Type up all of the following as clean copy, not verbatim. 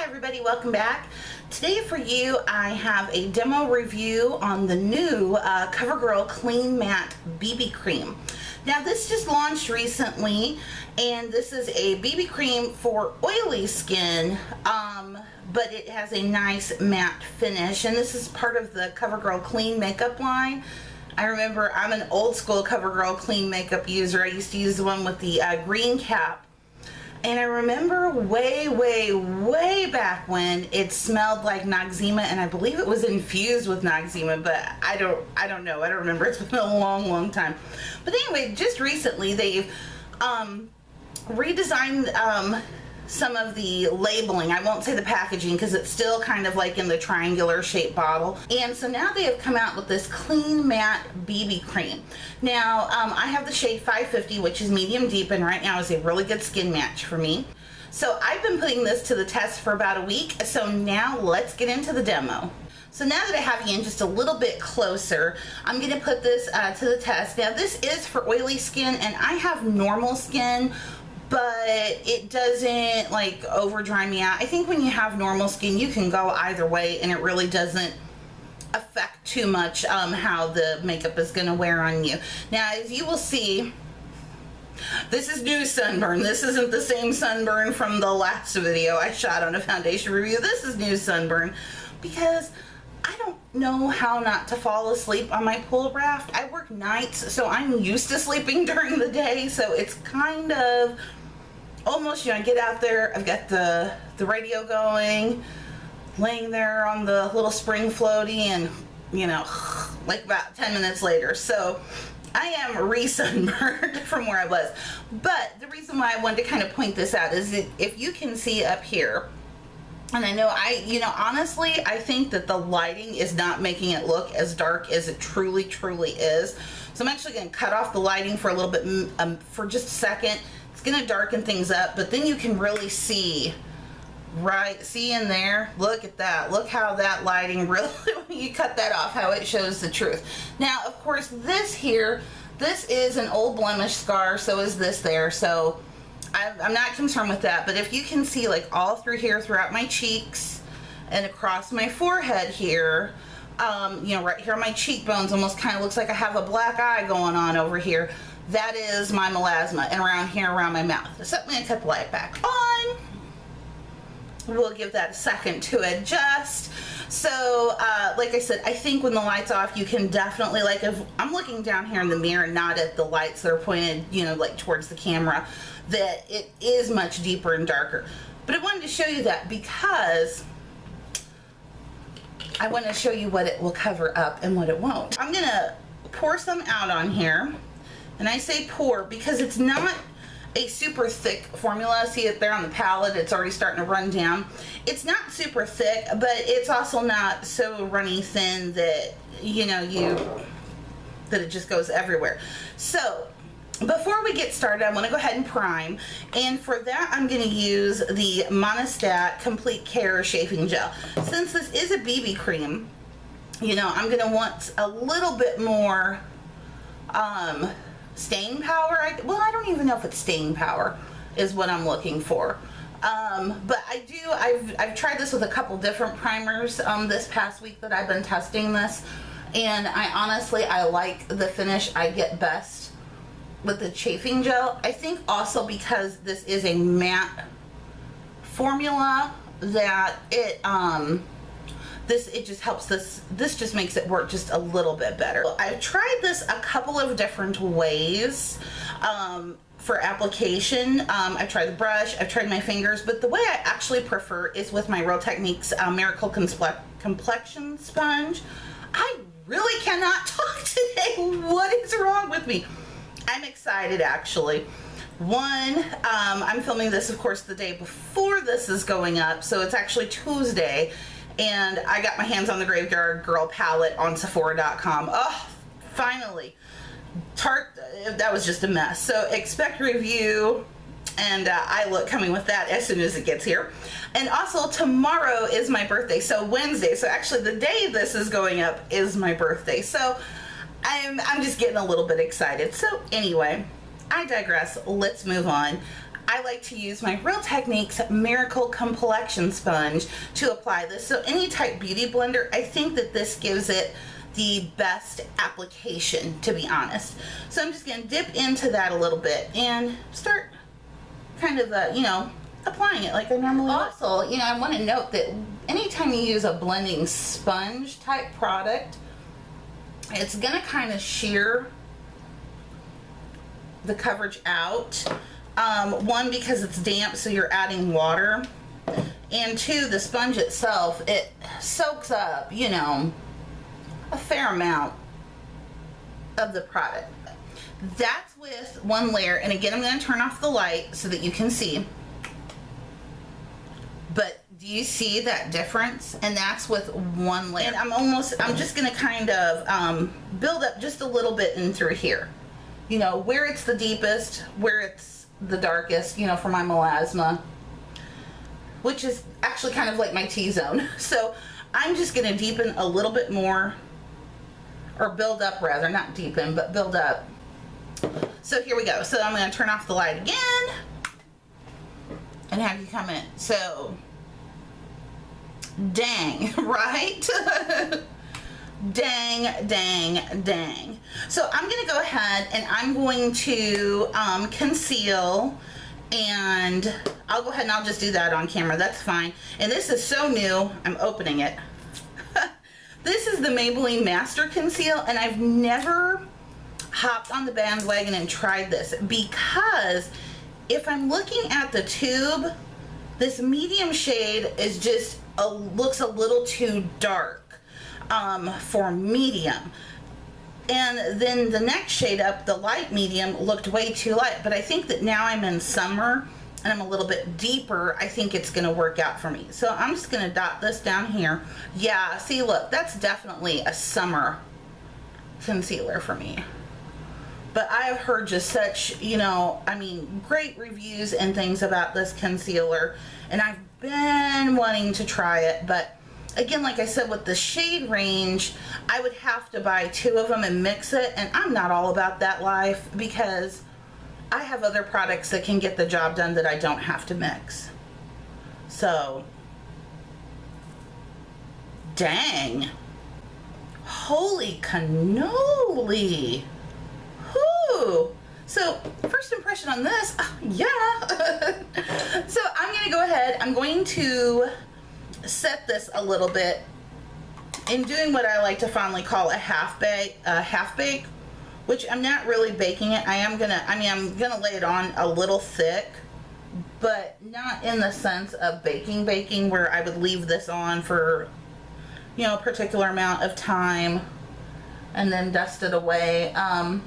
everybody, welcome back. Today for you I have a demo review on the new CoverGirl Clean Matte BB Cream. Now this just launched recently and this is a BB cream for oily skin, but it has a nice matte finish, and this is part of the CoverGirl Clean Makeup line. I remember I'm an old school CoverGirl Clean Makeup user. I used to use the one with the green cap. And I remember way back when it smelled like Noxzema, and I believe it was infused with Noxzema, but I don't know. I don't remember. It's been a long time. But anyway, just recently they've redesigned some of the labeling. I won't say the packaging because it's still kind of like in the triangular shaped bottle. And so now they have come out with this clean matte BB cream. Now I have the shade 550, which is medium deep, and right now is a really good skin match for me. So I've been putting this to the test for about a week. So now let's get into the demo. So now that I have you in just a little bit closer, I'm going to put this to the test. Now this is for oily skin, and I have normal skin, but it doesn't like over dry me out. I think when you have normal skin you can go either way and it really doesn't affect too much how the makeup is going to wear on you. Now as you will see, this is new sunburn. This isn't the same sunburn from the last video I shot on a foundation review. This is new sunburn because I don't know how not to fall asleep on my pool raft. I work nights, so I'm used to sleeping during the day, so it's kind of almost, you know, I get out there, I've got the radio going, laying there on the little spring floaty, and you know, like about 10 minutes later. So I am re-sunburned from where I was. But the reason why I wanted to kind of point this out is that if you can see up here, and I know honestly, I think that the lighting is not making it look as dark as it truly is. So I'm actually going to cut off the lighting for a little bit, for just a second. It's going to darken things up, but then you can really see, right? See in there? Look at that. Look how that lighting really, when you cut that off, how it shows the truth. Now, of course, this here, this is an old blemish scar, so is this there. So I'm not concerned with that, but if you can see like all through here, throughout my cheeks and across my forehead here, you know, right here on my cheekbones, almost kind of looks like I have a black eye going on over here. That is my melasma, and around here, around my mouth. So I'm going to cut the light back on. We'll give that a second to adjust. So like I said, I think when the light's off, you can definitely, like, if I'm looking down here in the mirror, not at the lights that are pointed, you know, like towards the camera, that it is much deeper and darker. But I wanted to show you that because I want to show you what it will cover up and what it won't. I'm gonna pour some out on here, and I say pour because it's not a super thick formula. See it there on the palette, it's already starting to run down. It's not super thick, but it's also not so runny thin that, you know, that it just goes everywhere. So before we get started, I want to go ahead and prime, and for that I'm going to use the Monistat Complete Care Chafing Gel. Since this is a BB cream, you know, I'm going to want a little bit more staying power. Well, I don't even know if it's staying power is what I'm looking for. But I've tried this with a couple different primers this past week that I've been testing this, and I like the finish I get best with the chafing gel. I think also because this is a matte formula that it just helps this just makes it work just a little bit better. I've tried this a couple of different ways for application. I've tried the brush, I've tried my fingers, but the way I actually prefer is with my Real Techniques Miracle Complexion Sponge. I really cannot talk today. What is wrong with me? I'm excited actually. One, I'm filming this of course the day before this is going up, so it's actually Tuesday, and I got my hands on the Graveyard Girl palette on Sephora.com. Oh, finally. Tarte, that was just a mess. So expect review and eye look coming with that as soon as it gets here. And also tomorrow is my birthday, so Wednesday. So actually the day this is going up is my birthday. So I'm just getting a little bit excited. So anyway, I digress. Let's move on. I like to use my Real Techniques Miracle Complexion Sponge to apply this. So any type beauty blender, I think that this gives it the best application, to be honest. So I'm just going to dip into that a little bit and start kind of, you know, applying it like I normally would. Also, you know, I want to note that anytime you use a blending sponge type product, it's going to kind of shear the coverage out. One, because it's damp, so you're adding water, and two, the sponge itself, it soaks up, you know, a fair amount of the product. That's with one layer, and again, I'm going to turn off the light so that you can see. But do you see that difference? And that's with one layer. And I'm just going to kind of build up just a little bit in through here. You know, where it's the deepest, where it's the darkest, you know, for my melasma, which is actually kind of like my T-zone. So I'm just going to deepen a little bit more, or build up rather, not deepen, but build up. So here we go. So I'm going to turn off the light again and have you come in. So, dang, right? Dang, dang, dang. So I'm going to go ahead and I'm going to conceal, and I'll go ahead and I'll just do that on camera. That's fine. And this is so new. I'm opening it. This is the Maybelline Master Conceal, and I've never hopped on the bandwagon and tried this because if I'm looking at the tube, this medium shade is just looks a little too dark for medium, and then the next shade up, the light medium, looked way too light. But I think that now I'm in summer and I'm a little bit deeper, I think it's going to work out for me. So I'm just going to dot this down here. Yeah, see, look, that's definitely a summer concealer for me. But I have heard just such, you know, I mean, great reviews and things about this concealer, and I've been wanting to try it. But again, like I said, with the shade range, I would have to buy 2 of them and mix it, and I'm not all about that life because I have other products that can get the job done that I don't have to mix. So, dang. Holy cannoli. Whew. So, first impression on this, yeah. So, I'm going to go ahead, I'm going to set this a little bit in doing what I like to fondly call a half bake, which I'm not really baking it. I'm gonna lay it on a little thick, but not in the sense of baking where I would leave this on for, you know, a particular amount of time and then dust it away. I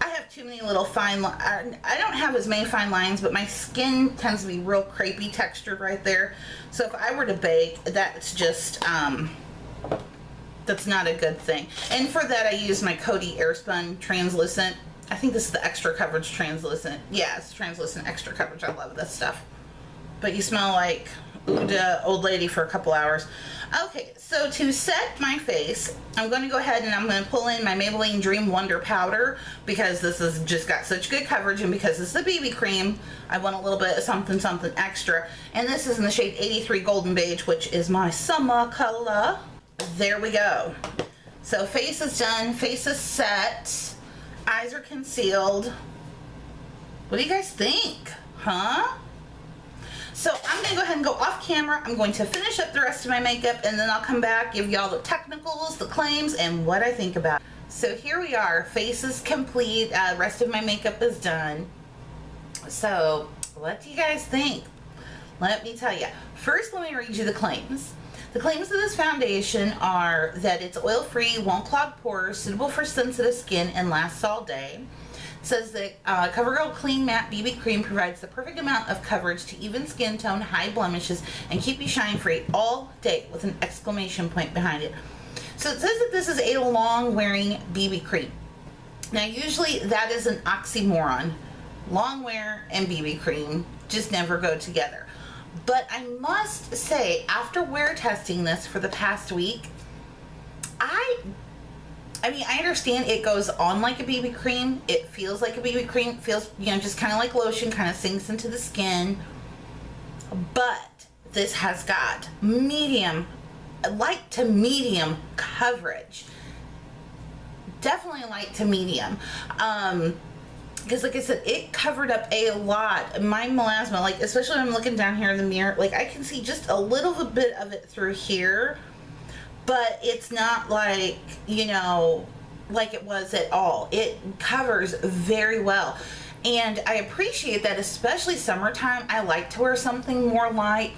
have too many little fine I don't have as many fine lines, but my skin tends to be real crepey textured right there. So if I were to bake, that's just that's not a good thing. And for that, I use my Coty Airspun translucent. I think this is the extra coverage translucent. Yeah, it's translucent extra coverage. I love this stuff. But you smell like old lady for a couple hours. Okay, so to set my face, I'm going to go ahead and I'm going to pull in my Maybelline Dream Wonder Powder because this has just got such good coverage, and because it's the BB cream, I want a little bit of something extra. And this is in the shade 83 Golden Beige, which is my summer color. There we go. So face is done, face is set, eyes are concealed. What do you guys think? Huh? So I'm going to go ahead and go off camera. I'm going to finish up the rest of my makeup, and then I'll come back, give y'all the technicals, the claims, and what I think about it. So here we are. Face is complete. Rest of my makeup is done. So what do you guys think? Let me tell you. First, let me read you the claims. The claims of this foundation are that it's oil-free, won't clog pores, suitable for sensitive skin, and lasts all day. It says that CoverGirl Clean Matte BB Cream provides the perfect amount of coverage to even skin tone, hide blemishes, and keep you shine-free all day with an exclamation point behind it. So it says that this is a long-wearing BB cream. Now, usually that is an oxymoron. Long wear and BB cream just never go together. But I must say, after wear testing this for the past week, I I mean, I understand it goes on like a BB cream. It feels like a BB cream. It feels, you know, just kind of like lotion, kind of sinks into the skin. But this has got medium, light to medium coverage. Definitely light to medium. Because like I said, it covered up a lot. My melasma, like especially when I'm looking down here in the mirror, like I can see just a little bit of it through here. But it's not like, you know, like it was at all. It covers very well. And I appreciate that, especially summertime. I like to wear something more light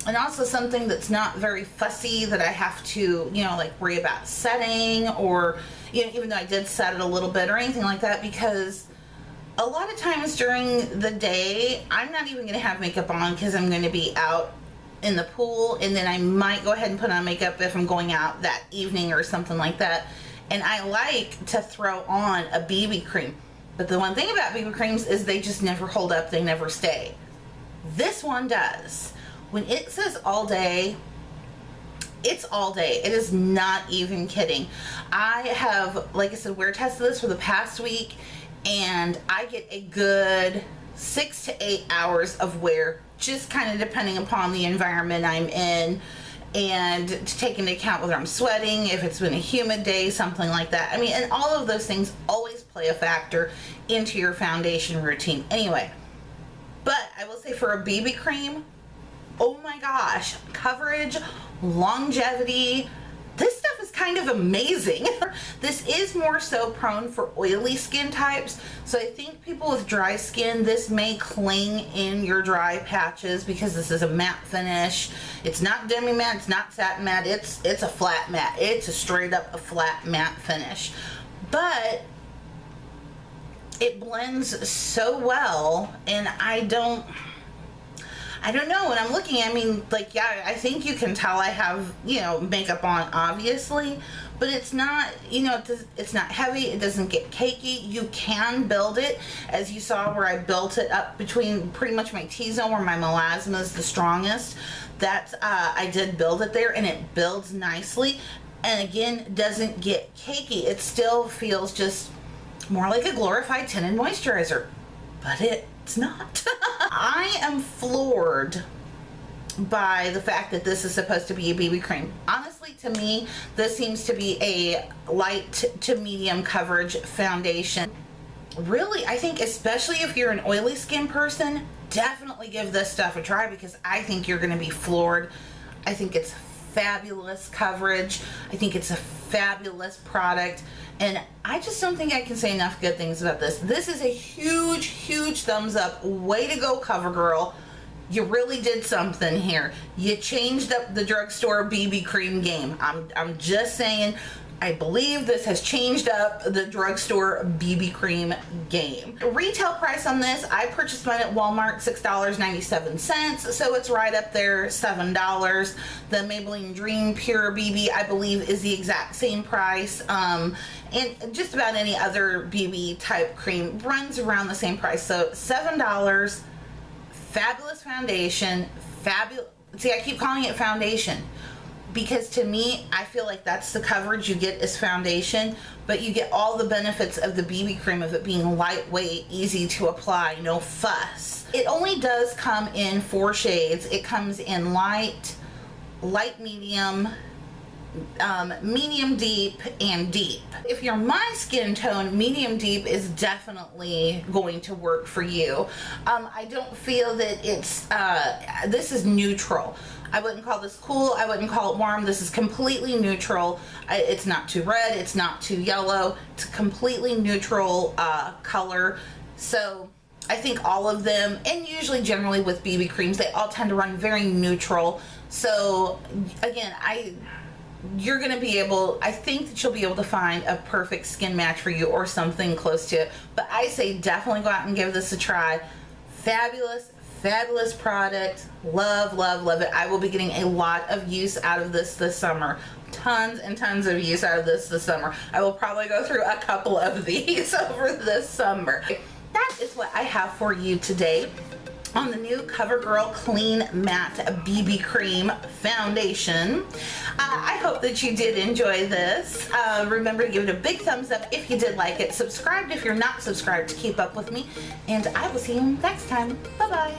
and also something that's not very fussy that I have to, you know, like worry about setting or, you know, even though I did set it a little bit or anything like that, because a lot of times during the day, I'm not even going to have makeup on because I'm going to be out in the pool, and then I might go ahead and put on makeup if I'm going out that evening or something like that. And I like to throw on a BB cream. But the one thing about BB creams is they just never hold up, they never stay. This one does. When it says all day, it's all day. It is not even kidding. I have, like I said, wear tested this for the past week, and I get a good 6 to 8 hours of wear, just kind of depending upon the environment I'm in and to take into account whether I'm sweating, if it's been a humid day, something like that. I mean, and all of those things always play a factor into your foundation routine anyway. But I will say for a BB cream, oh my gosh, coverage, longevity, this stuff is kind of amazing. This is more so prone for oily skin types, so I think people with dry skin, this may cling in your dry patches because this is a matte finish. It's not demi matte, it's not satin matte, it's a flat matte. It's a straight up a flat matte finish. But it blends so well, and I don't know, when I'm looking, I mean, like, yeah, I think you can tell I have, you know, makeup on, obviously, but it's not, you know, it's not heavy, it doesn't get cakey. You can build it, as you saw where I built it up between pretty much my T-zone where my melasma is the strongest. That's, I did build it there, and it builds nicely, and again, doesn't get cakey. It still feels just more like a glorified tinted moisturizer, but it's not. I am floored by the fact that this is supposed to be a BB cream. Honestly, to me, this seems to be a light to medium coverage foundation. Really, I think especially if you're an oily skin person, definitely give this stuff a try because I think you're going to be floored. I think it's fabulous coverage. I think it's a fabulous product, and I just don't think I can say enough good things about this. This is a huge, huge thumbs up. Way to go, CoverGirl. You really did something here. You changed up the drugstore BB cream game. I'm just saying, I believe this has changed up the drugstore BB cream game. Retail price on this, I purchased mine at Walmart, $6.97, so it's right up there, $7. The Maybelline Dream Pure BB, I believe, is the exact same price. And just about any other BB type cream runs around the same price. So $7, fabulous foundation, fabulous. See, I keep calling it foundation, because to me, I feel like that's the coverage you get as foundation, but you get all the benefits of the BB cream of it being lightweight, easy to apply, no fuss. It only does come in 4 shades. It comes in light, light medium, medium deep, and deep. If you're my skin tone, medium deep is definitely going to work for you. I don't feel that it's, this is neutral. I wouldn't call this cool, I wouldn't call it warm. This is completely neutral. It's not too red, it's not too yellow. It's a completely neutral color. So I think all of them, and usually generally with BB creams, they all tend to run very neutral. So again, you're going to be able, I think that you'll be able to find a perfect skin match for you or something close to it. But I say definitely go out and give this a try. Fabulous, fabulous product. Love, love, love it. I will be getting a lot of use out of this summer. Tons and tons of use out of this summer. I will probably go through a couple of these over this summer. That is what I have for you today. on the new CoverGirl Clean Matte BB Cream Foundation. I hope that you did enjoy this. Remember to give it a big thumbs up if you did like it. Subscribe if you're not subscribed to keep up with me. And I will see you next time. Bye-bye.